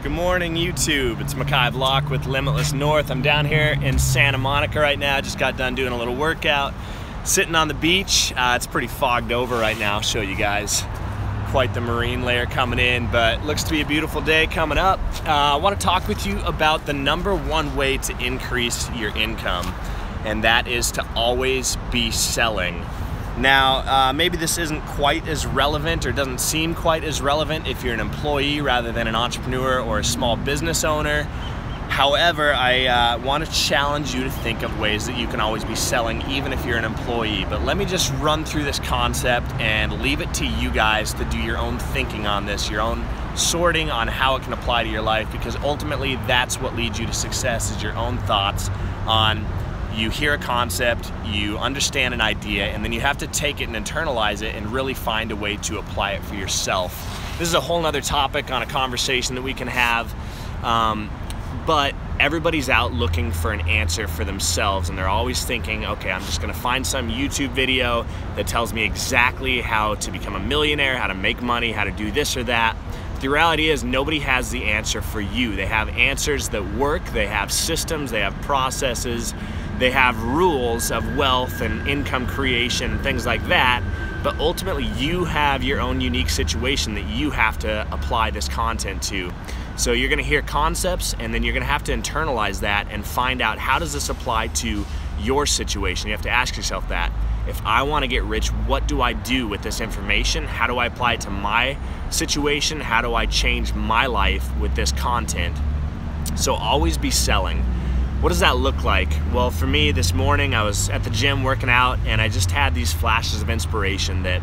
Good morning, YouTube. It's Mackay Block with Limitless North. I'm down here in Santa Monica right now. Just got done doing a little workout, sitting on the beach. It's pretty fogged over right now. I'll show you guys. Quite the marine layer coming in, but looks to be a beautiful day coming up. I want to talk with you about the #1 way to increase your income, and that is to always be selling. Now, maybe this isn't quite as relevant or doesn't seem quite as relevant if you're an employee rather than an entrepreneur or a small business owner. However, I want to challenge you to think of ways that you can always be selling even if you're an employee. But let me just run through this concept and leave it to you guys to do your own thinking on this, your own sorting on how it can apply to your life, because ultimately that's what leads you to success, is your own thoughts on. You hear a concept, you understand an idea, and then you have to take it and internalize it and really find a way to apply it for yourself. This is a whole nother topic on a conversation that we can have, but everybody's out looking for an answer for themselves, and they're always thinking, okay, I'm just gonna find some YouTube video that tells me exactly how to become a millionaire, how to make money, how to do this or that. The reality is nobody has the answer for you. They have answers that work, they have systems, they have processes, they have rules of wealth and income creation, things like that, but ultimately you have your own unique situation that you have to apply this content to. So you're gonna hear concepts, and then you're gonna have to internalize that and find out, how does this apply to your situation? You have to ask yourself that. If I wanna get rich, what do I do with this information? How do I apply it to my situation? How do I change my life with this content? So always be selling. What does that look like? Well, for me this morning, I was at the gym working out, and I just had these flashes of inspiration that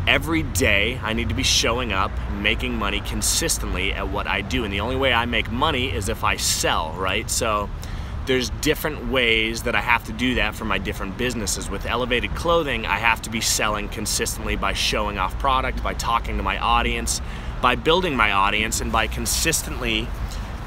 every day I need to be showing up, making money consistently at what I do. And the only way I make money is if I sell, right? So there's different ways that I have to do that for my different businesses. With Elevated Clothing, I have to be selling consistently by showing off product, by talking to my audience, by building my audience, and by consistently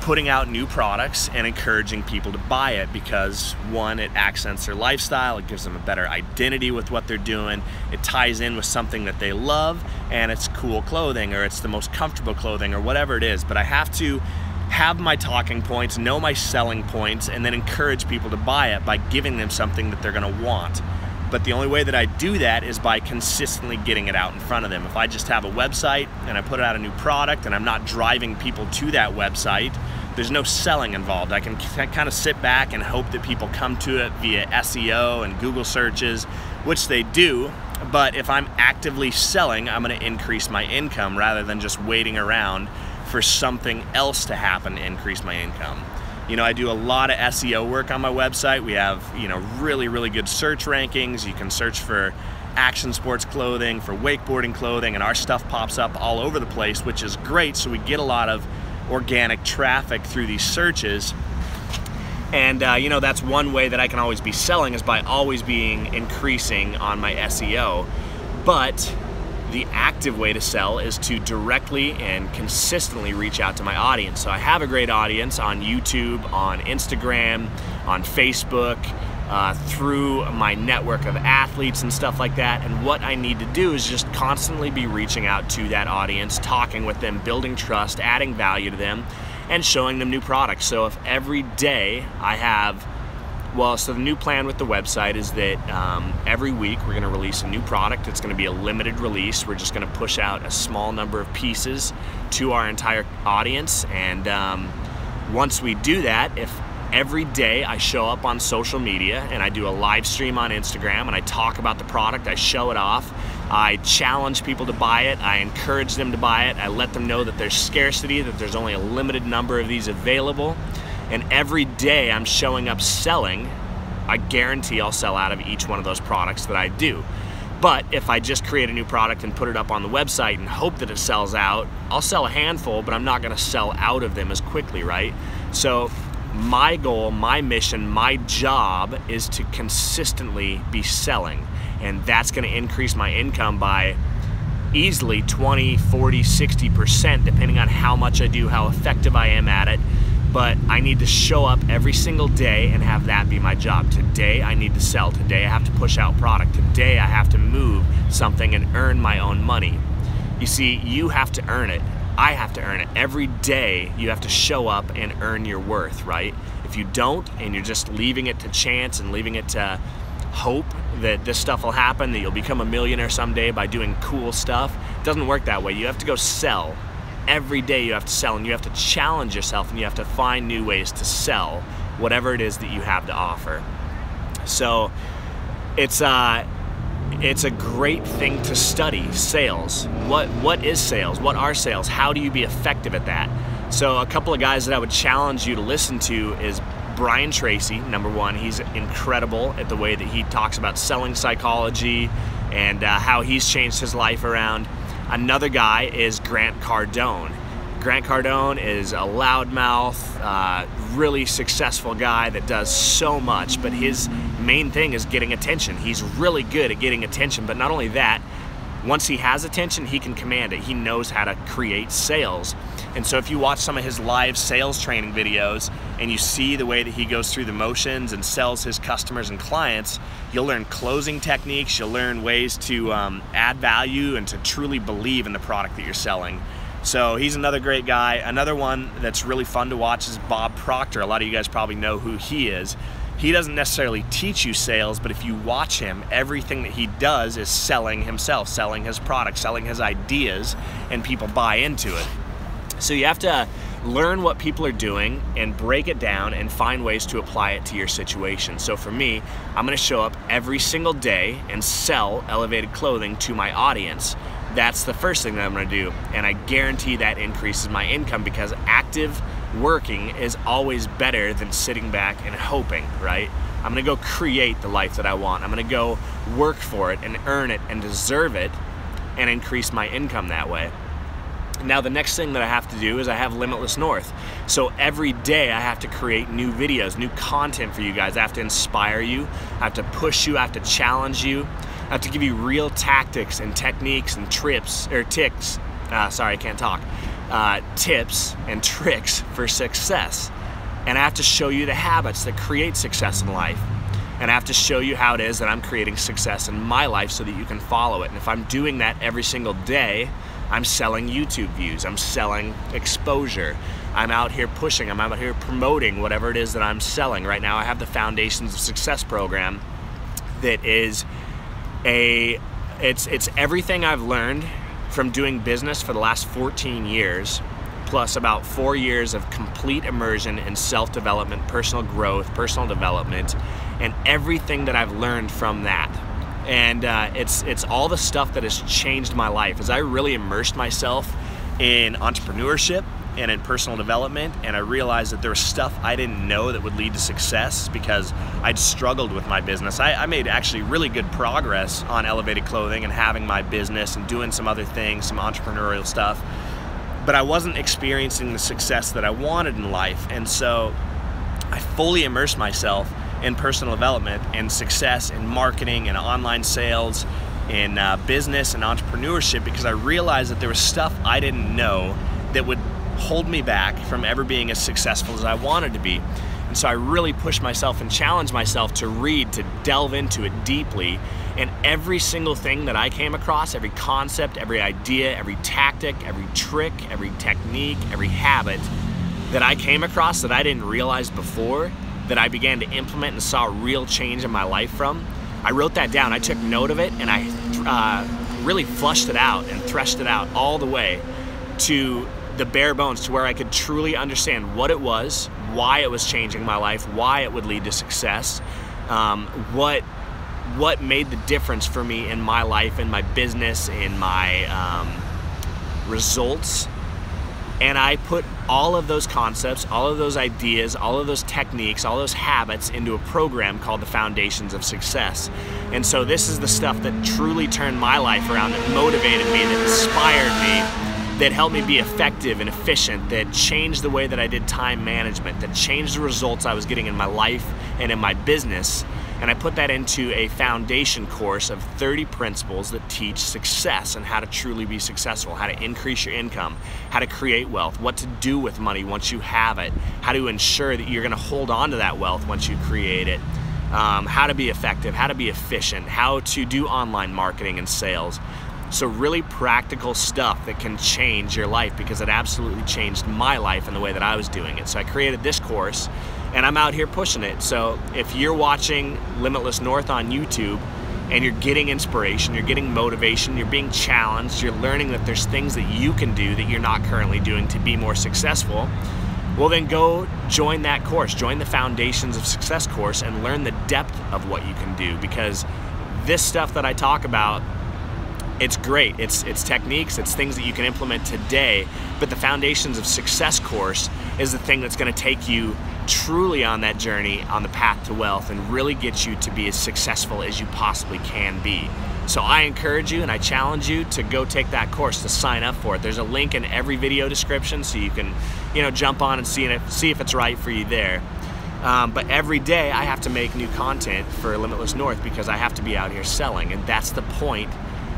putting out new products and encouraging people to buy it, because one, it accents their lifestyle, it gives them a better identity with what they're doing, it ties in with something that they love, and it's cool clothing, or it's the most comfortable clothing, or whatever it is. But I have to have my talking points, know my selling points, and then encourage people to buy it by giving them something that they're gonna want. But the only way that I do that is by consistently getting it out in front of them. If I just have a website and I put out a new product and I'm not driving people to that website, there's no selling involved. I can kind of sit back and hope that people come to it via SEO and Google searches, which they do. But if I'm actively selling, I'm gonna increase my income rather than just waiting around for something else to happen to increase my income. You know, I do a lot of SEO work on my website. We have, you know, really, really good search rankings. You can search for action sports clothing, for wakeboarding clothing, and our stuff pops up all over the place, which is great. So we get a lot of organic traffic through these searches. And you know, that's one way that I can always be selling, is by always being increasing on my SEO. But the active way to sell is to directly and consistently reach out to my audience. So I have a great audience on YouTube, on Instagram, on Facebook, through my network of athletes and stuff like that. And what I need to do is just constantly be reaching out to that audience, talking with them, building trust, adding value to them, and showing them new products. So if every day I have, well, so the new plan with the website is that every week we're gonna release a new product. It's gonna be a limited release. We're just gonna push out a small number of pieces to our entire audience. And once we do that, if every day I show up on social media and I do a live stream on Instagram and I talk about the product, I show it off, I challenge people to buy it, I encourage them to buy it, I let them know that there's scarcity, that there's only a limited number of these available, and every day I'm showing up selling, I guarantee I'll sell out of each one of those products that I do. But if I just create a new product and put it up on the website and hope that it sells out, I'll sell a handful, but I'm not gonna sell out of them as quickly, right? So my goal, my mission, my job is to consistently be selling, and that's gonna increase my income by easily 20, 40, 60%, depending on how much I do, how effective I am at it. But I need to show up every single day and have that be my job. Today I need to sell. Today I have to push out product. Today I have to move something and earn my own money. You see, you have to earn it. I have to earn it. Every day you have to show up and earn your worth, right? If you don't, and you're just leaving it to chance and leaving it to hope that this stuff will happen, that you'll become a millionaire someday by doing cool stuff, it doesn't work that way. You have to go sell. Every day you have to sell, and you have to challenge yourself, and you have to find new ways to sell whatever it is that you have to offer. So it's a great thing to study, sales. What is sales? What are sales? How do you be effective at that? So a couple of guys that I would challenge you to listen to is Brian Tracy, number one. He's incredible at the way that he talks about selling psychology and how he's changed his life around. Another guy is Grant Cardone. Grant Cardone is a loudmouth, really successful guy that does so much, but his main thing is getting attention. He's really good at getting attention, but not only that, once he has attention, he can command it. He knows how to create sales. And so if you watch some of his live sales training videos and you see the way that he goes through the motions and sells his customers and clients, you'll learn closing techniques, you'll learn ways to add value and to truly believe in the product that you're selling. So he's another great guy. Another one that's really fun to watch is Bob Proctor. A lot of you guys probably know who he is. He doesn't necessarily teach you sales, but if you watch him, everything that he does is selling himself, selling his product, selling his ideas, and people buy into it. So you have to learn what people are doing and break it down and find ways to apply it to your situation. So for me, I'm gonna show up every single day and sell elevated clothing to my audience. That's the first thing that I'm gonna do, and I guarantee that increases my income, because active working is always better than sitting back and hoping, right? I'm gonna go create the life that I want. I'm gonna go work for it and earn it and deserve it and increase my income that way. Now the next thing that I have to do is I have Limitless North. So every day I have to create new videos, new content for you guys. I have to inspire you, I have to push you, I have to challenge you. I have to give you real tactics and techniques and tips and tricks for success. And I have to show you the habits that create success in life. And I have to show you how it is that I'm creating success in my life so that you can follow it. And if I'm doing that every single day, I'm selling YouTube views, I'm selling exposure, I'm out here pushing, I'm out here promoting whatever it is that I'm selling. Right now I have the Foundations of Success program that is it's everything I've learned from doing business for the last 14 years, plus about 4 years of complete immersion in self-development, personal growth, personal development, and everything that I've learned from that. And it's all the stuff that has changed my life as I really immersed myself in entrepreneurship and in personal development, and I realized that there was stuff I didn't know that would lead to success because I'd struggled with my business. I made actually really good progress on elevated clothing and having my business and doing some other things, some entrepreneurial stuff, but I wasn't experiencing the success that I wanted in life. And so I fully immersed myself in personal development and success in marketing and online sales, in business and entrepreneurship, because I realized that there was stuff I didn't know that would hold me back from ever being as successful as I wanted to be. And so I really pushed myself and challenged myself to read, to delve into it deeply. And every single thing that I came across, every concept, every idea, every tactic, every trick, every technique, every habit that I came across that I didn't realize before, that I began to implement and saw a real change in my life from, I wrote that down. I took note of it and I really flushed it out and threshed it out all the way to the bare bones, to where I could truly understand what it was, why it was changing my life, why it would lead to success, what made the difference for me in my life, in my business, in my results. And I put all of those concepts, all of those ideas, all of those techniques, all those habits into a program called the Foundations of Success. And so this is the stuff that truly turned my life around, that motivated me, that inspired me, that helped me be effective and efficient, that changed the way that I did time management, that changed the results I was getting in my life and in my business. And I put that into a foundation course of 30 principles that teach success and how to truly be successful, how to increase your income, how to create wealth, what to do with money once you have it, how to ensure that you're gonna hold on to that wealth once you create it, how to be effective, how to be efficient, how to do online marketing and sales. So really practical stuff that can change your life, because it absolutely changed my life in the way that I was doing it. So I created this course and I'm out here pushing it. So if you're watching Limitless North on YouTube and you're getting inspiration, you're getting motivation, you're being challenged, you're learning that there's things that you can do that you're not currently doing to be more successful, well then go join that course, join the Foundations of Success course and learn the depth of what you can do, because this stuff that I talk about, it's great. It's techniques, it's things that you can implement today, but the Foundations of Success course is the thing that's going to take you truly on that journey, on the path to wealth, and really get you to be as successful as you possibly can be. So I encourage you and I challenge you to go take that course, to sign up for it. There's a link in every video description so you can, jump on and see if it's right for you there. But every day I have to make new content for Limitless North, because I have to be out here selling, and that's the point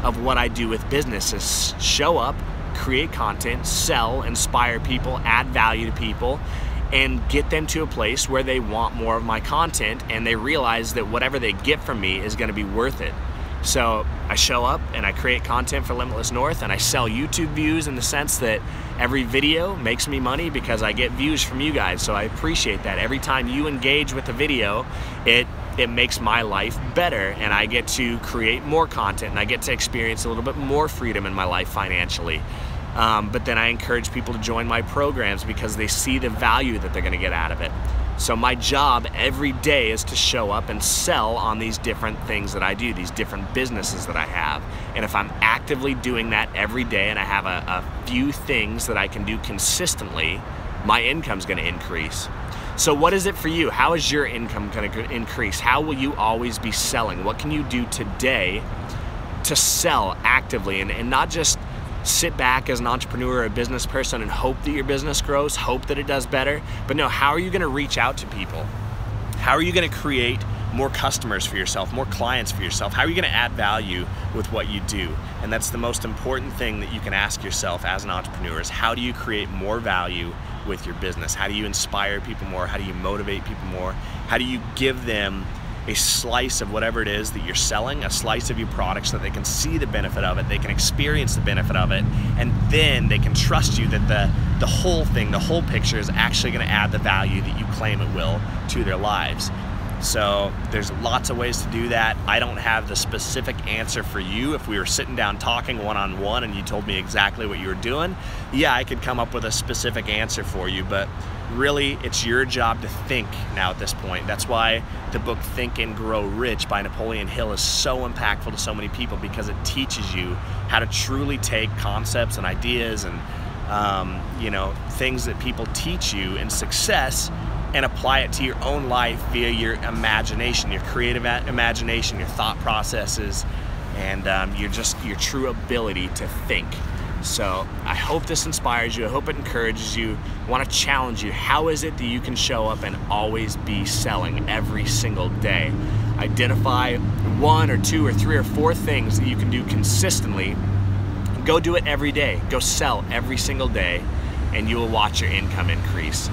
of what I do with business, is show up, create content, sell, inspire people, add value to people, and get them to a place where they want more of my content and they realize that whatever they get from me is going to be worth it. So I show up and I create content for Limitless North, and I sell YouTube views in the sense that every video makes me money because I get views from you guys. So I appreciate that. Every time you engage with a video, it makes my life better, and I get to create more content and I get to experience a little bit more freedom in my life financially. But then I encourage people to join my programs because they see the value that they're going to get out of it. So my job every day is to show up and sell on these different things that I do, these different businesses that I have. And if I'm actively doing that every day and I have a few things that I can do consistently, my income's going to increase. So what is it for you? How is your income going to increase? How will you always be selling? What can you do today to sell actively, and not just sit back as an entrepreneur or a business person and hope that your business grows, hope that it does better, but no, how are you going to reach out to people? How are you going to create more customers for yourself, more clients for yourself? How are you going to add value with what you do? And that's the most important thing that you can ask yourself as an entrepreneur, is how do you create more value with your business? How do you inspire people more? How do you motivate people more? How do you give them a slice of whatever it is that you're selling, a slice of your product, so that they can see the benefit of it, they can experience the benefit of it, and then they can trust you that the whole thing, the whole picture is actually going to add the value that you claim it will to their lives. So there's lots of ways to do that. I don't have the specific answer for you. If we were sitting down talking one-on-one and you told me exactly what you were doing, yeah, I could come up with a specific answer for you, but really it's your job to think now at this point. That's why the book Think and Grow Rich by Napoleon Hill is so impactful to so many people, because it teaches you how to truly take concepts and ideas and things that people teach you in success and apply it to your own life via your imagination, your creative imagination, your thought processes, and your true ability to think. So I hope this inspires you. I hope it encourages you. I want to challenge you. How is it that you can show up and always be selling every single day? Identify 1 or 2 or 3 or 4 things that you can do consistently. Go do it every day. Go sell every single day, and you will watch your income increase.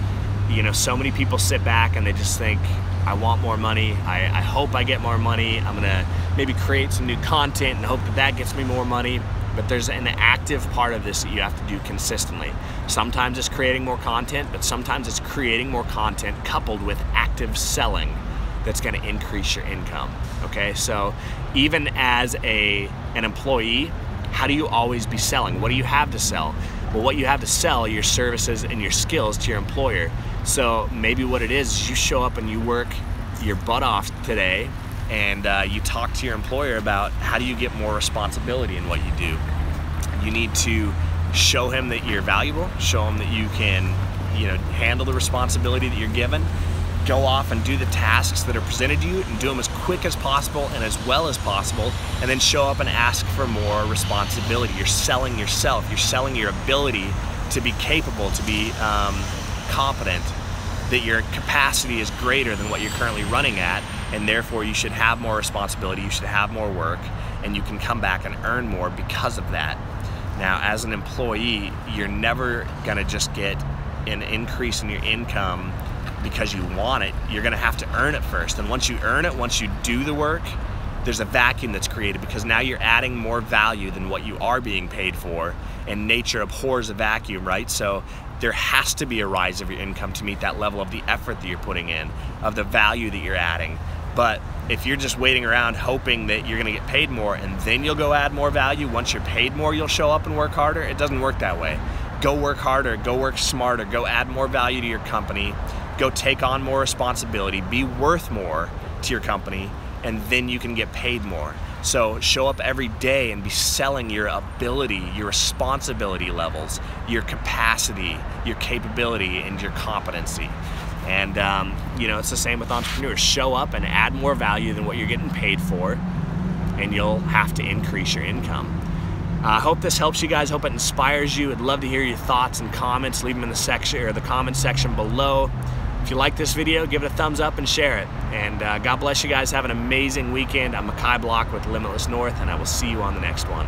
So many people sit back and they just think, I want more money. I hope I get more money. I'm gonna maybe create some new content and hope that gets me more money. But there's an active part of this that you have to do consistently. Sometimes it's creating more content, but sometimes it's creating more content coupled with active selling that's going to increase your income. Okay, so even as an employee, how do you always be selling? What do you have to sell? Well, what you have to sell are your services and your skills to your employer. So maybe what it is you show up and you work your butt off today, and you talk to your employer about how do you get more responsibility in what you do. You need to show him that you're valuable, show him that you can handle the responsibility that you're given, go off and do the tasks that are presented to you and do them as quick as possible and as well as possible, and then show up and ask for more responsibility. You're selling yourself, you're selling your ability to be capable, to be competent, that your capacity is greater than what you're currently running at, and therefore you should have more responsibility, you should have more work, and you can come back and earn more because of that. Now, as an employee, you're never gonna just get an increase in your income because you want it. You're gonna have to earn it first, and once you earn it, once you do the work, there's a vacuum that's created because now you're adding more value than what you are being paid for, and nature abhors a vacuum, right? So there has to be a rise of your income to meet that level of the effort that you're putting in, of the value that you're adding. But if you're just waiting around hoping that you're gonna get paid more and then you'll go add more value, once you're paid more, you'll show up and work harder, it doesn't work that way. Go work harder, go work smarter, go add more value to your company, go take on more responsibility, be worth more to your company, and then you can get paid more. So show up every day and be selling your ability, your responsibility levels, your capacity, your capability, and your competency. And you know, it's the same with entrepreneurs. Show up and add more value than what you're getting paid for, and you'll have to increase your income. I hope this helps you guys. Hope it inspires you. I'd love to hear your thoughts and comments. Leave them in the section or the comment section below. If you like this video, give it a thumbs up and share it. And God bless you guys. Have an amazing weekend. I'm Makai Block with Limitless North, and I will see you on the next one.